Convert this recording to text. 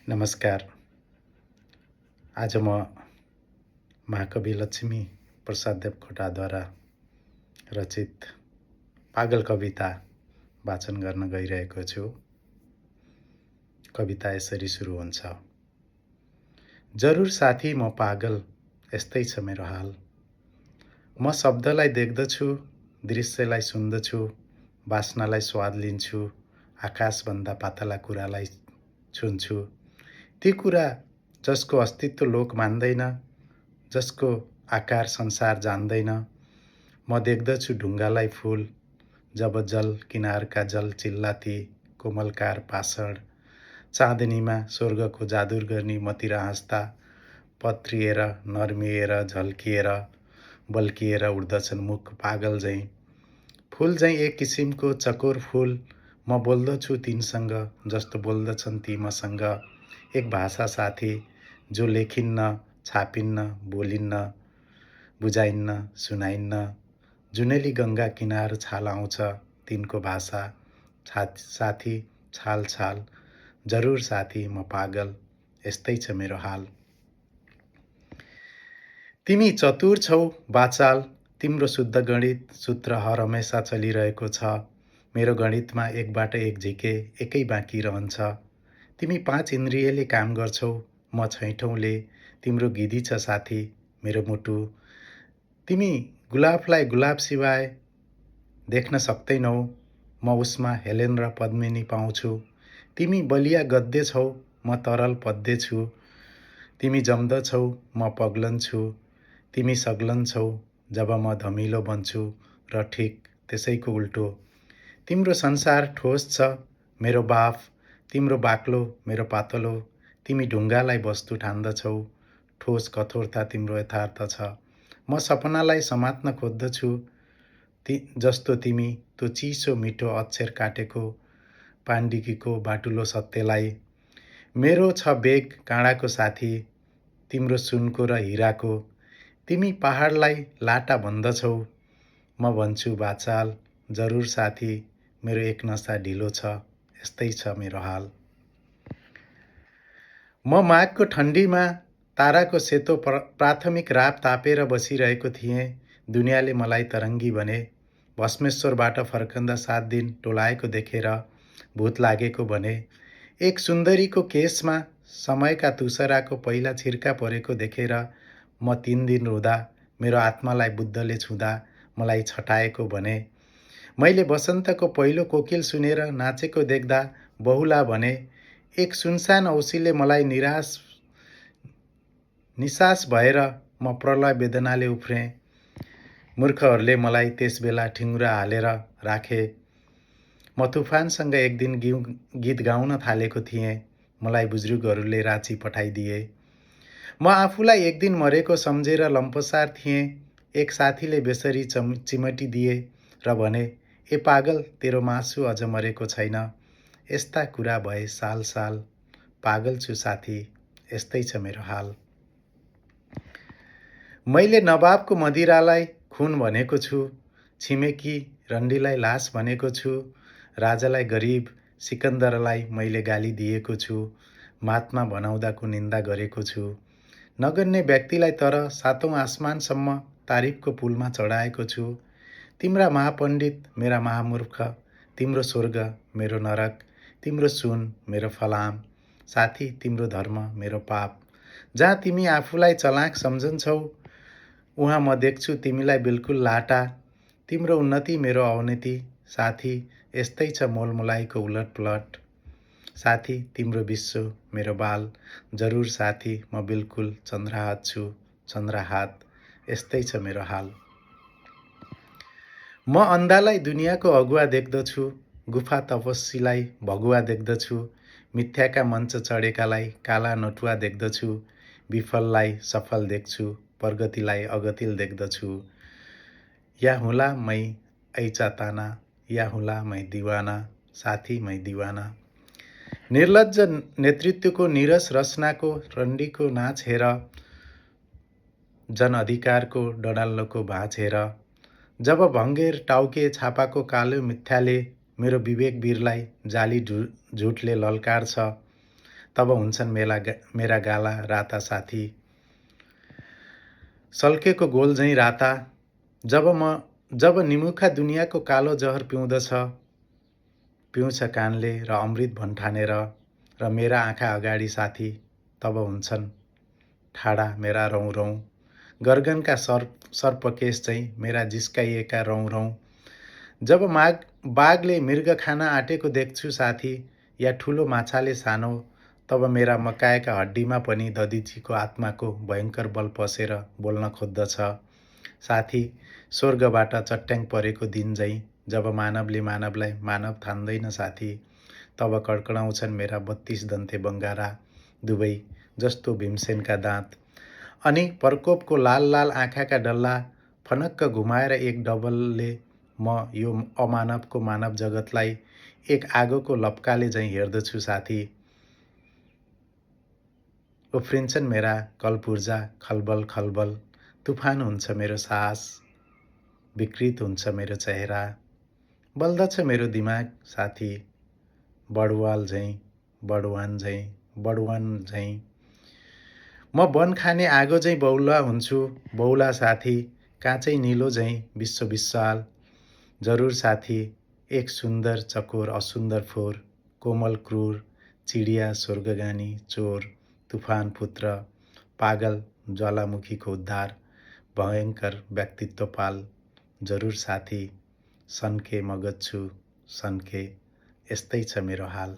नमस्कार। आज म महाकवि लक्ष्मी प्रसाद देवकोटाद्वारा रचित पागल कविता वाचन गर्न गइरहेको छु। कविता यसरी सुरु हुन्छ। जरुर साथी म पागल, यस्तै छ मेरो हाल। म शब्दलाई देख्दछु, दृश्यलाई सुन्दछु, बास्नालाई स्वाद लिन्छु, आकाशभन्दा पातला कुरालाई छुन्छु। ती कुरा जसको अस्तित्व लोक मान्दैन, जसको आकार संसार जान्दैन। म देख्दछु ढुङ्गालाई फूल, जब जल किनारका जल चिल्लाती कोमलकार पाषाण चाँदनीमा स्वर्गको जादुर गर्ने मतिर हाँस्दा पत्रिएर नर्मिएर झल्किएर बल्किएर उड्दछन् मुख पागल झैँ। फूल झैँ एक किसिमको चकोर फूल, म बोल्दछु तिनसँग जस्तो बोल्दछन् ती मसँग। एक भाषा साथी जो लेखिन्न, छापिन्न, बोलिन्न, बुझाइन्न, सुनाइन्न। जुनेली गङ्गा किनार छाल आउँछ तिनको भाषा। साथी छाल छाल, जरुर साथी म पागल, यस्तै छ मेरो हाल। तिमी चतुर छौ बाचाल, तिम्रो शुद्ध गणित सूत्र हर हमेसा चलिरहेको छ। मेरो गणितमा एकबाट एक झिके एकै बाँकी रहन्छ। तिमी 5 इन्द्रियले काम गर्छौ, म छैठौँले। तिम्रो गिधी छ साथी मेरो मुटु। तिमी गुलाफलाई गुलाब सिवाय देख्न सक्दैनौ, म उसमा हेलेन र पद्मिनी पाउँछु। तिमी बलिया गद्य छौ, म तरल पद्य छु। तिमी जम्दछौ, म पग्लन्छु। तिमी सग्लन्छौ जब म धमिलो बन्छु र ठिक त्यसैको उल्टो। तिम्रो संसार ठोस छ मेरो बाफ, तिम्रो बाक्लो मेरो पातलो। तिमी ढुङ्गालाई वस्तु ठान्दछौ, ठोस कठोरता तिम्रो यथार्थ छ। म सपनालाई समात्न खोज्दछु, जस्तो तिमी त्यो चिसो मिठो अक्षर काटेको पाण्डिकीको बाटुलो सत्यलाई। मेरो छ बेग काँडाको साथी, तिम्रो सुनको र हिराको। तिमी पहाडलाई लाटा भन्दछौ, म भन्छु बाचाल, जरुर साथी मेरो एक नसा ढिलो छ, यस्तै छ मेरो हाल। म माघको ठन्डीमा ताराको सेतो प्राथमिक राप तापेर बसिरहेको थिएँ। दुनियाँले मलाई तरङ्गी भने। भस्मेश्वरबाट फर्कँदा 7 दिन टोलाएको देखेर भूत लागेको भने। एक सुन्दरीको केसमा समयका तुसराको पहिला छिर्का परेको देखेर म 3 दिन रुँदा मेरो आत्मालाई बुद्धले छुँदा मलाई छटाएको भने। मैले वसन्तको पहिलो कोकिल सुनेर नाचेको देख्दा बहुला भने। एक सुनसान औँसीले मलाई निसास भएर म प्रलय वेदनाले उफ्रेँ। मूर्खहरूले मलाई त्यस बेला ठिङ्ग्रा हालेर राखे। म तुफानसँग एक दिन गीत गाउन थालेको थिएँ। मलाई बुजुर्गहरूले राँची पठाइदिए। म आफूलाई एक दिन मरेको सम्झेर लम्पसार थिएँ। एक साथीले बेसरी चिमटिदिए र भने, ए पागल तेरो मासु अझ मरेको छैन। यस्ता कुरा भए साल साल, पागल छु साथी, यस्तै छ मेरो हाल। मैले नवाबको मदिरालाई खुन भनेको छु, छिमेकी रन्डीलाई लास भनेको छु, राजालाई गरिब सिकन्दरलाई मैले गाली दिएको छु, महात्मा बनाउँदाको निन्दा गरेको छु। नगन्ने व्यक्तिलाई तर 7औं आसमानसम्म तारिफको पुलमा चढाएको छु। तिम्रा महापण्डित मेरा महामूर्ख, तिम्रो स्वर्ग मेरो नरक, तिम्रो सुन मेरो फलाम, साथी तिम्रो धर्म मेरो पाप। जहाँ तिमी आफूलाई चलाक सम्झन्छौ, उहाँ म देख्छु तिमीलाई बिल्कुल लाटा। तिम्रो उन्नति मेरो अवनति, साथी यस्तै छ मोलमोलाइको उलटपलट। साथी तिम्रो विश्व मेरो बाल, जरुर साथी म बिल्कुल चन्द्रहात छु, चन्द्रहात यस्तै छ मेरो हाल। म अन्धालाई दुनियाँको अगुवा देख्दछु, गुफा तपस्वीलाई भगुवा देख्दछु, मिथ्याका मञ्च चढेकालाई काला नटुवा देख्दछु, विफललाई सफल देख्छु, प्रगतिलाई अगतिल देख्दछु। या हुँला मै ऐचा ताना, या हुँला मै दिवाना, साथी मै दिवाना। निर्लज्ज नेतृत्वको निरस रचनाको रन्डीको नाच हेर, जन अधिकारको डडाल्नको भाँच हेर। जब भङ्गेर टाउके छापाको कालो मिथ्याले मेरो विवेक वीरलाई जाली झुटले ललकार छ, तब हुन्छन् मेरा गाला राता साथी। सल्केको गोल झैँ राता, जब निमुखा दुनियाँको कालो जहर पिउँछ कानले र अमृत भन्ठानेर, र मेरा आँखा अगाडि साथी तब हुन्छन् ठाडा मेरा रौँ रौँ। गर्गनका सर्पकेश चाहिँ मेरा जिस्काइएका रौँ रौँ। जब बाघले मृग खान आँटेको देख्छु साथी, या ठुलो माछाले सानो, तब मेरा मकाएका हड्डीमा पनि दधिचीको आत्माको भयङ्कर बल पसेर बोल्न खोज्दछ साथी। स्वर्गबाट चट्याङ परेको दिन झैँ जब मानवले मानवलाई मानव ठान्दैन साथी, तब कड्कडाउँछन् मेरा 32 दन्ते बङ्गारा दुवै जस्तो भीमसेनका दाँत। अनि प्रकोपको लाल लाल आँखाका डल्ला फनक्क घुमाएर एक डबलले म यो अमानवको मानव जगतलाई एक आगोको लपकाले झैँ हेर्दछु साथी। उफ्रिन्छन् मेरा कलपुर्जा खलबल खलबल, तुफान हुन्छ मेरो सास, विकृत हुन्छ मेरो चेहरा, बल्दछ मेरो दिमाग साथी। बडुवाल झैँ बडुवान झैँ म वन खाने आगो झैँ बौला हुन्छु, बौला साथी। काँचै निलो झैँ विश्वविशाल, जरुर साथी। एक सुन्दर चकोर असुन्दर फोर, कोमल क्रूर चिडिया स्वर्गगानी चोर, तुफान पुत्र पागल ज्वालामुखीको उद्धार, भयङ्कर व्यक्तित्व पाल, जरुर साथी। सन्के मगज छु सन्के, यस्तै छ मेरो हाल।